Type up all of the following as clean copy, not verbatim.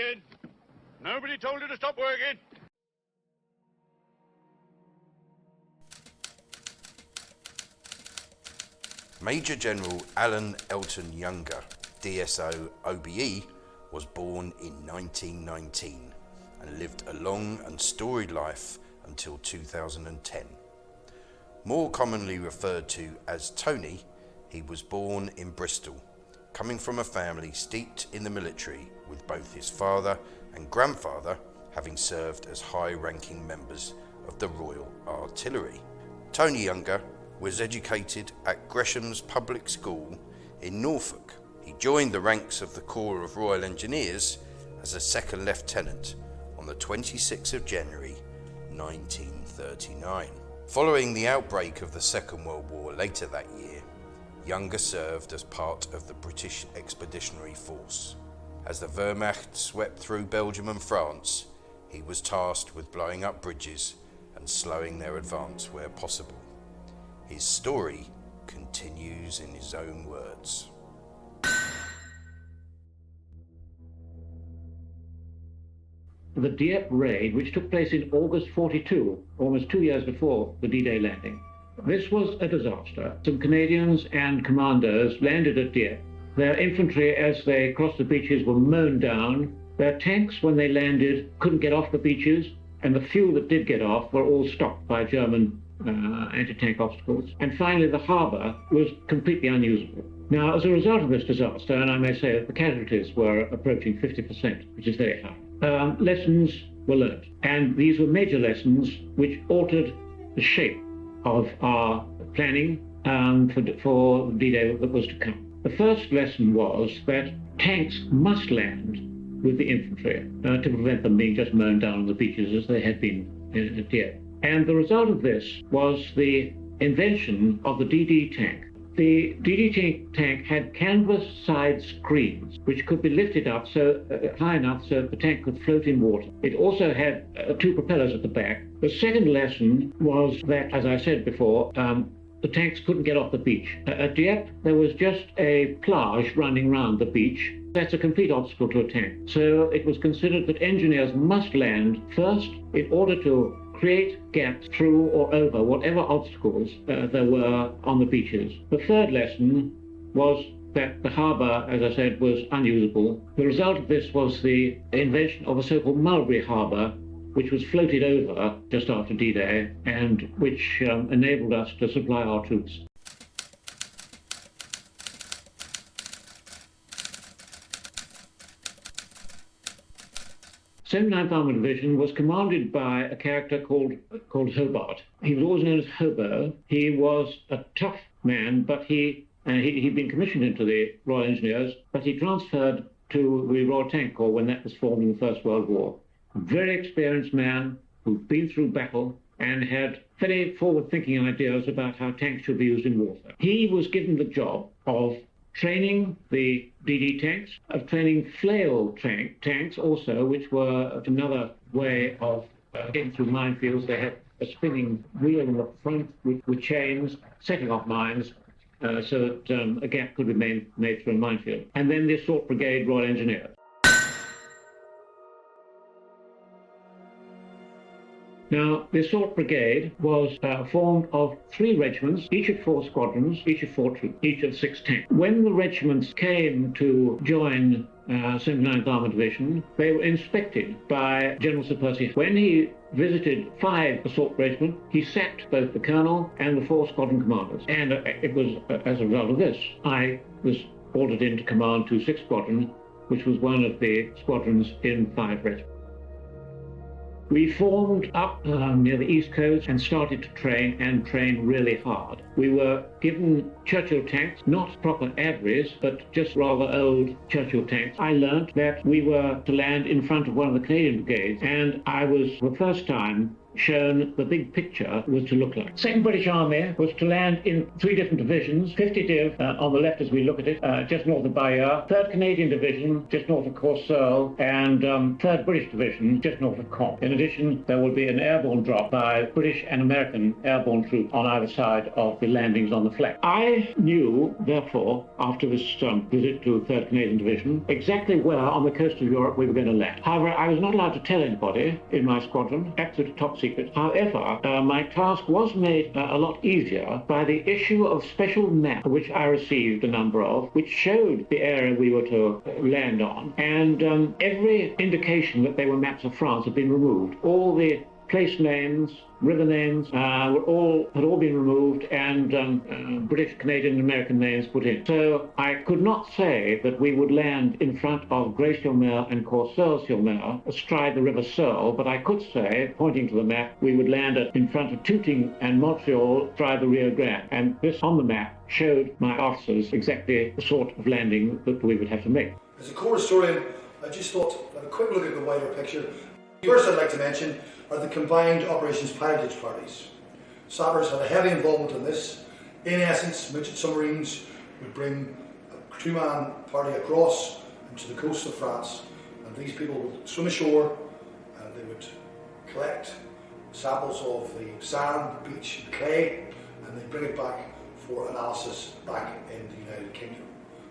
working. Nobody told you to stop working. Major General Allan Elton Younger DSO OBE was born in 1919 and lived a long and storied life until 2010. More commonly referred to as Tony, he was born in Bristol, coming from a family steeped in the military, with both his father and grandfather having served as high-ranking members of the Royal Artillery. Tony Younger was educated at Gresham's Public School in Norfolk. He joined the ranks of the Corps of Royal Engineers as a second lieutenant on the 26th of January 1939. Following the outbreak of the Second World War later that year, Younger served as part of the British Expeditionary Force. As the Wehrmacht swept through Belgium and France, he was tasked with blowing up bridges and slowing their advance where possible. His story continues in his own words. The Dieppe Raid, which took place in August 42, almost 2 years before the D-Day landing. This was a disaster. Some Canadians and commandos landed at Dieppe. Their infantry, as they crossed the beaches, were mown down. Their tanks, when they landed, couldn't get off the beaches, and the few that did get off were all stopped by German anti-tank obstacles. And finally, the harbour was completely unusable. Now, as a result of this disaster, and I may say that the casualties were approaching 50%, which is very high, lessons were learned. And these were major lessons which altered the shape of our planning for D-Day that was to come. The first lesson was that tanks must land with the infantry to prevent them being just mown down on the beaches as they had been at Dieppe. And the result of this was the invention of the DD tank. The DD tank had canvas side screens which could be lifted up so high enough so the tank could float in water. It also had two propellers at the back. The second lesson was that, as I said before, the tanks couldn't get off the beach. At Dieppe, there was just a plage running round the beach. That's a complete obstacle to a tank. So it was considered that engineers must land first in order to create gaps through or over whatever obstacles there were on the beaches. The third lesson was that the harbour, as I said, was unusable. The result of this was the invention of a so-called Mulberry Harbour, which was floated over just after D-Day and which enabled us to supply our troops. 79th Armoured Division was commanded by a character called Hobart. He was always known as Hobo. He was a tough man, but he'd been commissioned into the Royal Engineers, but he transferred to the Royal Tank Corps when that was formed in the First World War. A very experienced man who'd been through battle and had very forward-thinking ideas about how tanks should be used in warfare. He was given the job of training the DD tanks, of training flail tanks also, which were another way of getting through minefields. They had a spinning wheel in the front with chains, setting off mines, so that a gap could be made through a minefield. And then the Assault Brigade Royal Engineers. Now, the Assault Brigade was formed of 3 regiments, each of 4 squadrons, each of 4 troops, each of 6 tanks. When the regiments came to join 79th Armoured Division, they were inspected by General Sir Percy. When he visited 5 assault regiments, he sacked both the colonel and the 4 squadron commanders. And it was as a result of this, I was ordered in to command 26th Squadron, which was one of the squadrons in 5 regiments. We formed up near the East Coast and started to train really hard. We were given Churchill tanks, not proper Averies, but just rather old Churchill tanks. I learnt that we were to land in front of one of the Canadian brigades, and I was, for the first time, shown the big picture was to look like. Second British Army was to land in 3 different divisions, 50 Div on the left as we look at it, just north of Bayeux, 3rd Canadian Division just north of Courseulles, and 3rd British Division just north of Caen. In addition, there will be an airborne drop by British and American airborne troops on either side of the landings on the flank. I knew, therefore, after this visit to 3rd Canadian Division, exactly where on the coast of Europe we were going to land. However, I was not allowed to tell anybody in my squadron, absolute top secret. However, my task was made a lot easier by the issue of special maps, which I received a number of, which showed the area we were to land on, and every indication that they were maps of France had been removed. All the place names, river names had all been removed, and British, Canadian, and American names put in. So I could not say that we would land in front of Grey-sur-Mer and Courseulles-sur-Mer astride the River Searle, but I could say, pointing to the map, we would land in front of Tooting and Montreal astride the Rio Grande. And this on the map showed my officers exactly the sort of landing that we would have to make. As a corps historian, I just thought, have a quick look at the wider picture. First, I'd like to mention are the combined operations pilotage parties. Sappers had a heavy involvement in this. In essence, midget submarines would bring a 2-man party across to the coast of France, and these people would swim ashore and they would collect samples of the sand, the beach, the clay, and they'd bring it back for analysis back in the United Kingdom.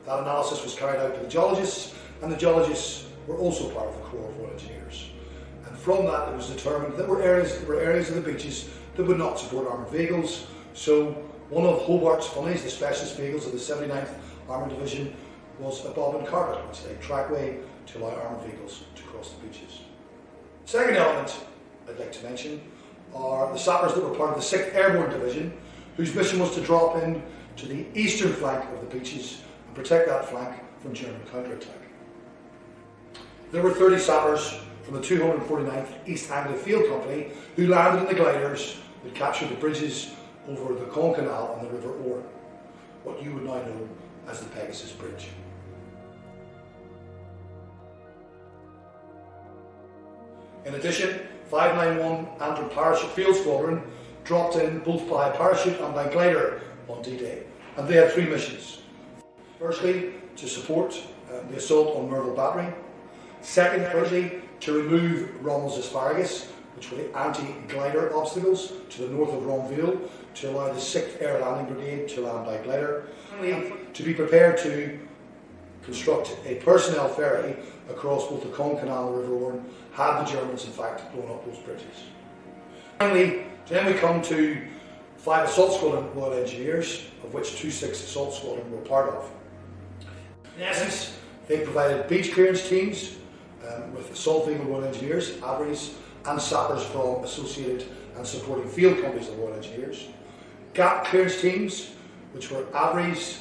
That analysis was carried out by the geologists, and the geologists were also part of the Corps of Royal Engineers. And from that it was determined that there were areas of the beaches that would not support armoured vehicles. So one of Hobart's funnies, the specialist vehicles of the 79th Armoured Division, was a bobbin carpet, which is a trackway to allow armoured vehicles to cross the beaches. Second element I'd like to mention are the sappers that were part of the 6th Airborne Division, whose mission was to drop in to the eastern flank of the beaches and protect that flank from German counterattack. There were 30 sappers from the 249th East Anglia Field Company who landed in the gliders that captured the bridges over the Caen Canal and the River Orne, what you would now know as the Pegasus Bridge. In addition, 591 Antrim Parachute Field Squadron dropped in both by parachute and by glider on D-Day, and they had 3 missions. Firstly, to support the assault on Merville Battery. Secondly, to remove Rommel's asparagus, which were the anti-glider obstacles to the north of Ronville, to allow the 6th Air Landing Brigade to land by glider. Finally, to be prepared to construct a personnel ferry across both the Caen Canal and the River Orne, had the Germans in fact blown up those bridges. Finally, then we come to 5 Assault Squadron Royal Engineers, of which 2 6th Assault Squadron were part of. In essence, they provided beach clearance teams with Assault Vehicle Royal Engineers, AVREs, and sappers from associated and supporting field companies of Royal Engineers. Gap clearance teams, which were AVREs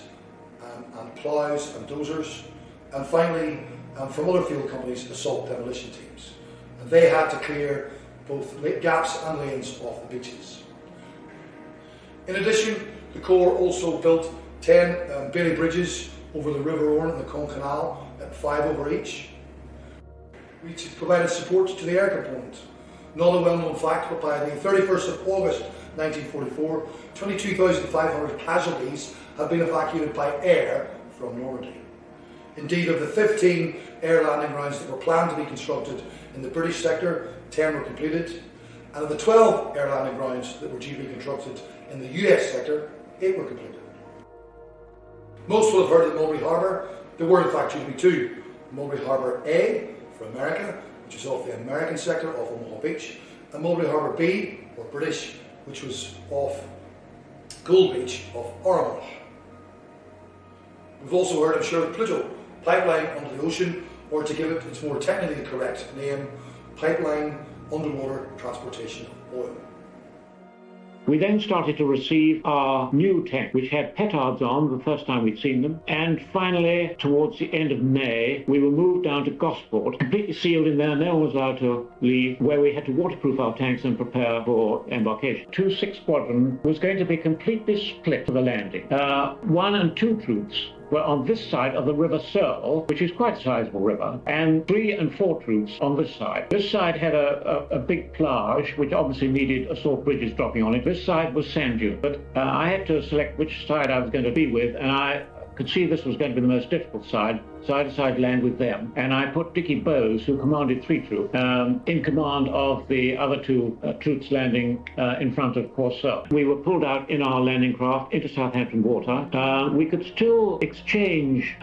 and ploughs and dozers. And finally, from other field companies, assault demolition teams. And they had to clear both gaps and lanes off the beaches. In addition, the Corps also built 10 bailey bridges over the River Orne and the Caen Canal, at 5 over each. We provided support to the air component. Not a well-known fact, but by the 31st of August 1944, 22,500 casualties had been evacuated by air from Normandy. Indeed, of the 15 air landing grounds that were planned to be constructed in the British sector, 10 were completed, and of the 12 air landing grounds that were due to be constructed in the US sector, 8 were completed. Most will have heard of Mulberry Harbour. There were in fact due to be 2. Mulberry Harbour A for America, which is off the American sector off Omaha Beach, and Mulberry Harbour B, or British, which was off Gold Beach off Oranmouth. We've also heard, I'm sure, of Pluto, pipeline under the ocean, or to give it its more technically correct name, pipeline underwater transportation of oil. We then started to receive our new tank, which had petards on the first time we'd seen them. And finally, towards the end of May, we were moved down to Gosport, completely sealed in there. No one was allowed to leave, where we had to waterproof our tanks and prepare for embarkation. 2 6 Squadron was going to be completely split for the landing. 1 and 2 troops were on this side of the River Searle, which is quite a sizable river, and 3 and 4 troops on this side. This side had a big plage, which obviously needed assault bridges dropping on it. This side was sand dune, but I had to select which side I was going to be with, and I could see this was going to be the most difficult side, so I decided to land with them. And I put Dickie Bowes, who commanded 3 troops, in command of the other 2 troops landing in front of Corsair. We were pulled out in our landing craft into Southampton water. We could still exchange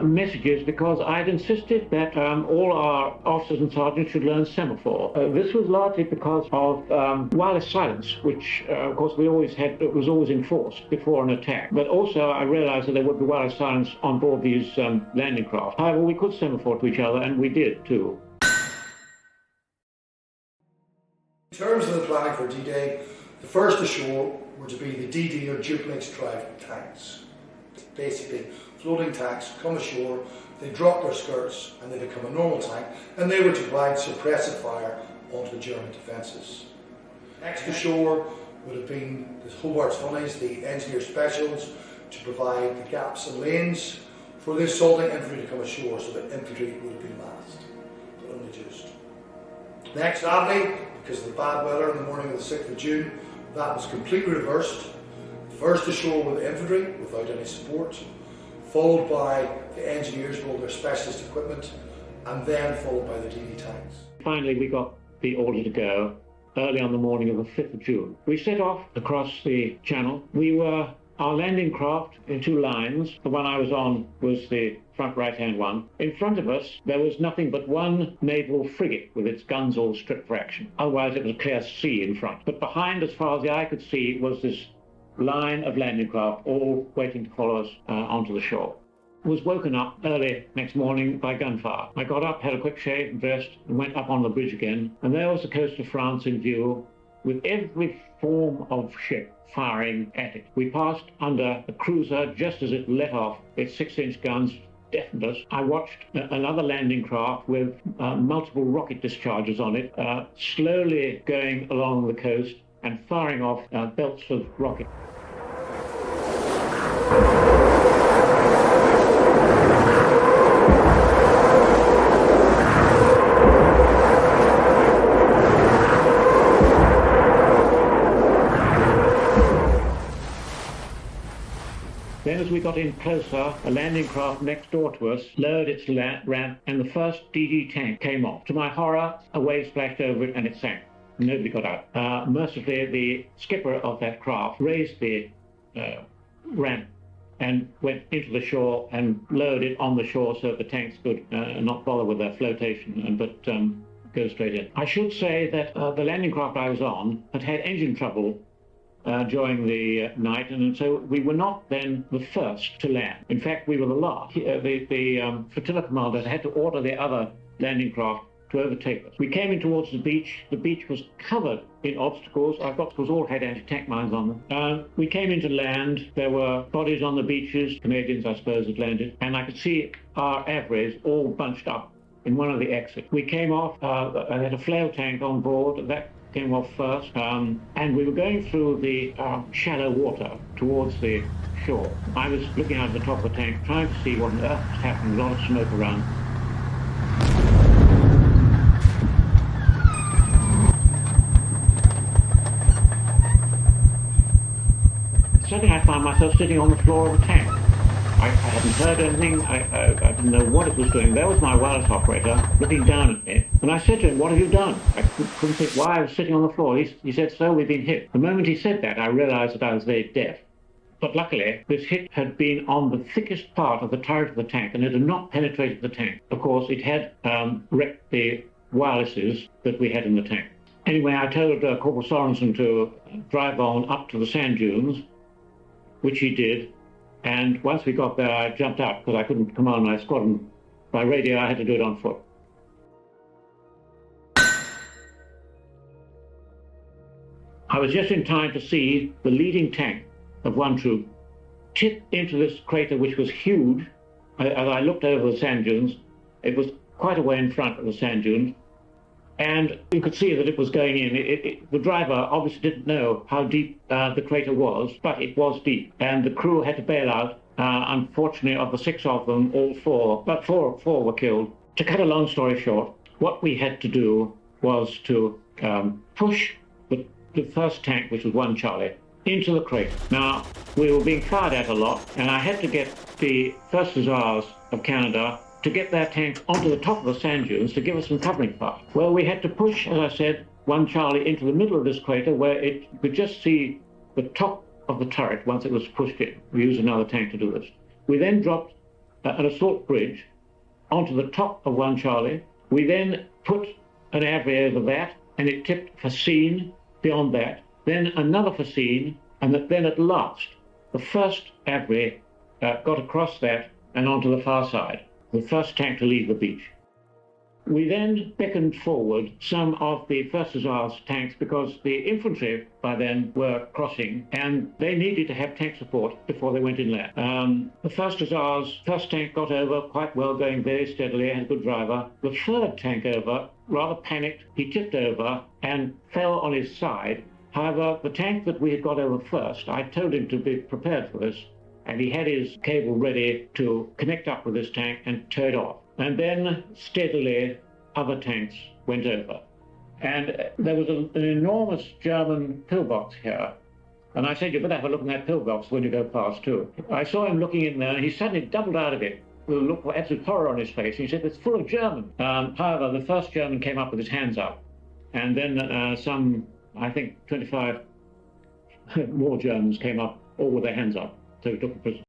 messages because I'd insisted that all our officers and sergeants should learn semaphore. This was largely because of wireless silence, which of course we always had, it was always enforced before an attack. But also I realized that there would be wireless silence on board these landing craft. However, we could semaphore to each other, and we did too. In terms of the planning for D-Day, the first ashore were to be the DD or duplex drive tanks. Basically, floating tanks come ashore, they drop their skirts and they become a normal tank, and they were to provide suppressive fire onto the German defences. Next ashore would have been the Hobart's Honeys, the engineer specials, to provide the gaps and lanes for the assaulting infantry to come ashore, so that infantry would have been last, but only just. Next, sadly, because of the bad weather in the morning of the 6th of June, that was completely reversed. First ashore with the infantry, without any support, followed by the engineers with all their specialist equipment, and then followed by the DD tanks. Finally, we got the order to go early on the morning of the 5th of June. We set off across the channel. We were our landing craft in 2 lines. The one I was on was the front right-hand one. In front of us, there was nothing but one naval frigate with its guns all stripped for action. Otherwise, it was a clear sea in front. But behind, as far as the eye could see, was this line of landing craft, all waiting to follow us onto the shore. I was woken up early next morning by gunfire. I got up, had a quick shave, and dressed, and went up on the bridge again. And there was the coast of France in view, with every form of ship firing at it. We passed under a cruiser just as it let off its 6-inch guns, deafened us. I watched another landing craft with multiple rocket discharges on it, slowly going along the coast and firing off belts of rockets. Then as we got in closer, a landing craft next door to us lowered its ramp and the first DD tank came off. To my horror, a wave splashed over it and it sank. Nobody got out. Mercifully, the skipper of that craft raised the ramp and went into the shore and lowered it on the shore so that the tanks could not bother with their flotation, but go straight in. I should say that the landing craft I was on had had engine trouble during the night, and so we were not then the first to land. In fact, we were the last. The flotilla commander had to order the other landing craft to overtake us. We came in towards the beach. The beach was covered in obstacles. Our obstacles all had anti-tank mines on them. We came into land. There were bodies on the beaches. Canadians, I suppose, had landed. And I could see our avrays all bunched up in one of the exits. We came off. I had a flail tank on board. That came off first, and we were going through the shallow water towards the shore. I was looking out of the top of the tank, trying to see what on earth was happening, a lot of smoke around. Suddenly I found myself sitting on the floor of the tank. I hadn't heard anything, I didn't know what it was doing. There was my wireless operator looking down at me, and I said to him, "What have you done?" I couldn't think why I was sitting on the floor. He said, "Sir, we've been hit." The moment he said that, I realized that I was very deaf. But luckily, this hit had been on the thickest part of the turret of the tank, and it had not penetrated the tank. Of course, it had wrecked the wirelesses that we had in the tank. Anyway, I told Corporal Sorensen to drive on up to the sand dunes, which he did. And once we got there, I jumped out because I couldn't command my squadron by radio. I had to do it on foot. I was just in time to see the leading tank of one troop tip into this crater, which was huge. As I looked over the sand dunes, it was quite a way in front of the sand dunes. And you could see that it was going in. The driver obviously didn't know how deep the crater was, but it was deep. And the crew had to bail out Unfortunately, of the 6 of them, four were killed. To cut a long story short, what we had to do was to push the first tank, which was 1 Charlie, into the crater. Now, we were being fired at a lot, and I had to get the 1st Hussars of Canada to get their tanks onto the top of the sand dunes to give us some covering fire. Well, we had to push, as I said, 1 Charlie into the middle of this crater where it could just see the top of the turret once it was pushed in. We used another tank to do this. We then dropped an assault bridge onto the top of 1 Charlie. We then put an AVRE over that, and it tipped Fascine beyond that, then another Fascine, and then at last, the first AVRE got across that and onto the far side, the first tank to leave the beach. We then beckoned forward some of the 1st Hussars tanks because the infantry by then were crossing and they needed to have tank support before they went inland. The 1st Hussars, first tank got over quite well, going very steadily, had a good driver. The 3rd tank over, rather panicked, he tipped over and fell on his side. However, the tank that we had got over first, I told him to be prepared for this, and he had his cable ready to connect up with this tank and tow it off. And then steadily other tanks went over. And there was an enormous German pillbox here. And I said, you better have a look in that pillbox when you go past too. I saw him looking in there and he suddenly doubled out of it with a look of absolute horror on his face. He said, it's full of German. However, the first German came up with his hands up. And then some, I think, 25 more Germans came up, all with their hands up. So we took them prisoner.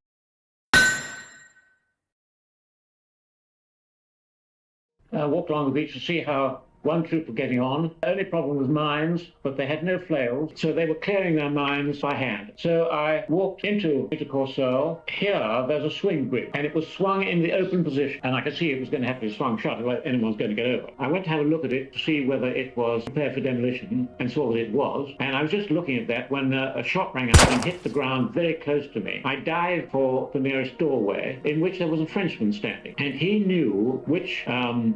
Walked along the beach to see how 1 troop were getting on. The only problem was mines, but they had no flails, so they were clearing their mines by hand. So I walked into Courseulles. Here, there's a swing bridge, and it was swung in the open position, and I could see it was going to have to be swung shut if anyone's going to get over. I went to have a look at it to see whether it was prepared for demolition, and saw that it was, and I was just looking at that when a shot rang out and hit the ground very close to me. I dived for the nearest doorway, in which there was a Frenchman standing, and he knew which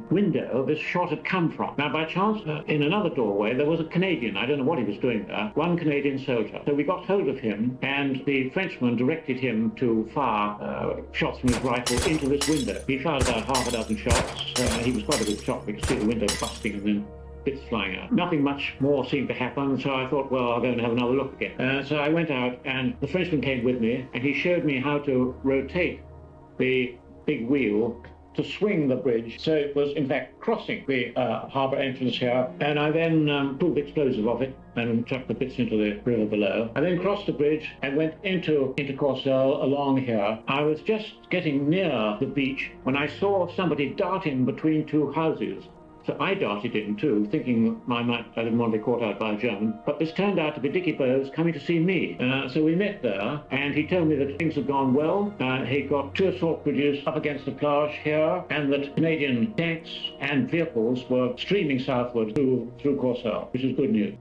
window this shot had come from. Now, by chance, in another doorway, there was a Canadian. I don't know what he was doing there. 1 Canadian soldier. So we got hold of him, and the Frenchman directed him to fire shots from his rifle into this window. He fired about half a dozen shots. He was quite a good shot. We could see the window busting and then bits flying out. Nothing much more seemed to happen, so I thought, well, I'll go and have another look again. So I went out, and the Frenchman came with me, and he showed me how to rotate the big wheel to swing the bridge, so it was in fact crossing the harbour entrance here, and I then pulled the explosive off it and chucked the bits into the river below. I then crossed the bridge and went into Courseulles along here. I was just getting near the beach when I saw somebody darting between 2 houses. So I darted in too, thinking I didn't want to be caught out by a German. But this turned out to be Dickie Bowes coming to see me. So we met there, and he told me that things had gone well. He got 2 assault bridges up against the plage here, and that Canadian tanks and vehicles were streaming southward through Courseulles, which is good news.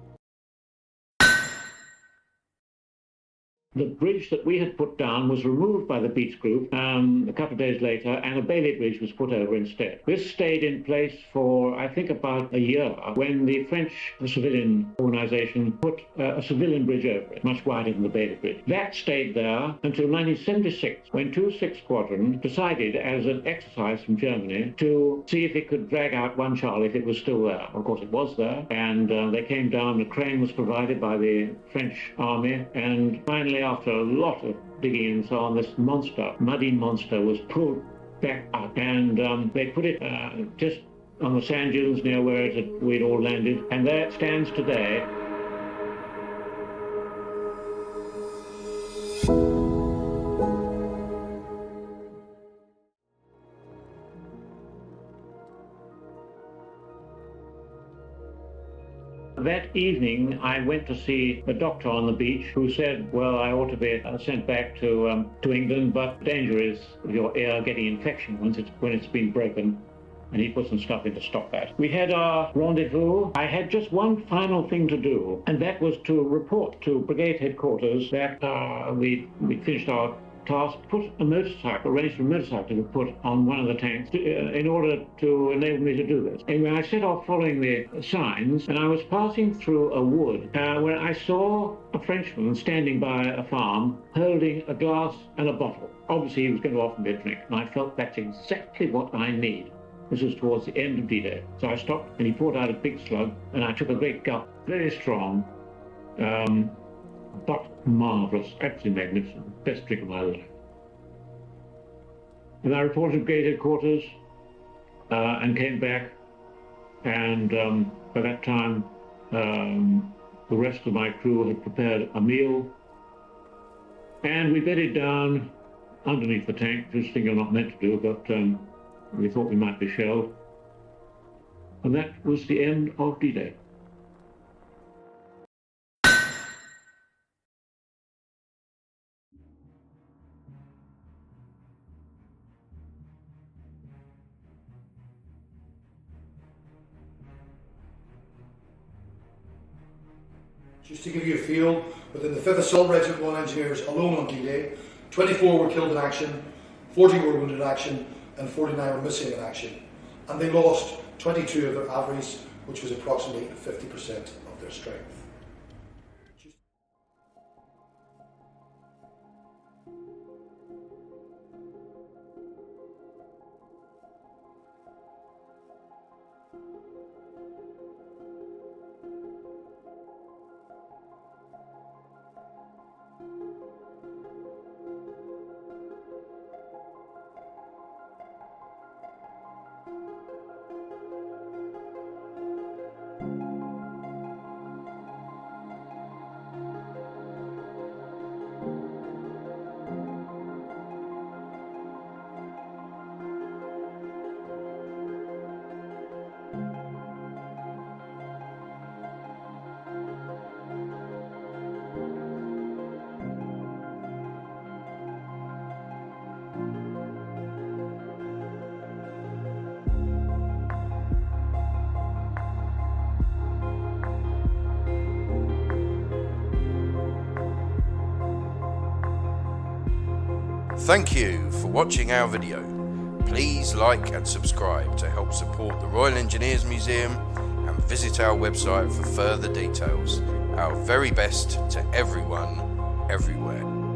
The bridge that we had put down was removed by the beach group a couple of days later, and a Bailey bridge was put over instead. This stayed in place for, I think, about a year, when the French civilian organisation put a civilian bridge over it, much wider than the Bailey bridge. That stayed there until 1976, when 2 6th Squadron decided, as an exercise from Germany, to see if it could drag out 1 Charlie if it was still there. Of course, it was there, and they came down. A crane was provided by the French army, and finally, after a lot of digging and so on, this monster, muddy monster, was pulled back up, and they put it just on the sand dunes near where we'd all landed, and there it stands today. That evening, I went to see a doctor on the beach who said, well, I ought to be sent back to England, but the danger is your ear getting infection when it's been broken. And he put some stuff in to stop that. We had our rendezvous. I had just one final thing to do, and that was to report to brigade headquarters that we'd finished our tasked to put a motorcycle, arranged for a motorcycle to be put on one of the tanks in order to enable me to do this. Anyway, I set off following the signs, and I was passing through a wood where I saw a Frenchman standing by a farm holding a glass and a bottle. Obviously, he was going to offer me a drink, and I felt that's exactly what I need. This was towards the end of D-Day. So I stopped, and he poured out a big slug, and I took a great gulp. Very strong, but marvellous, absolutely magnificent. Best drink of my life. And I reported Brigade Headquarters and came back, and by that time, the rest of my crew had prepared a meal, and we bedded down underneath the tank, which is a thing you're not meant to do, but we thought we might be shelled. And that was the end of D-Day. Just to give you a feel, within the 5th Assault Regiment 1 Engineers alone on D-Day, 24 were killed in action, 40 were wounded in action, and 49 were missing in action. And they lost 22 of their averages, which was approximately 50% of their strength. Thank you for watching our video. Please like and subscribe to help support the Royal Engineers Museum and visit our website for further details. Our very best to everyone, everywhere.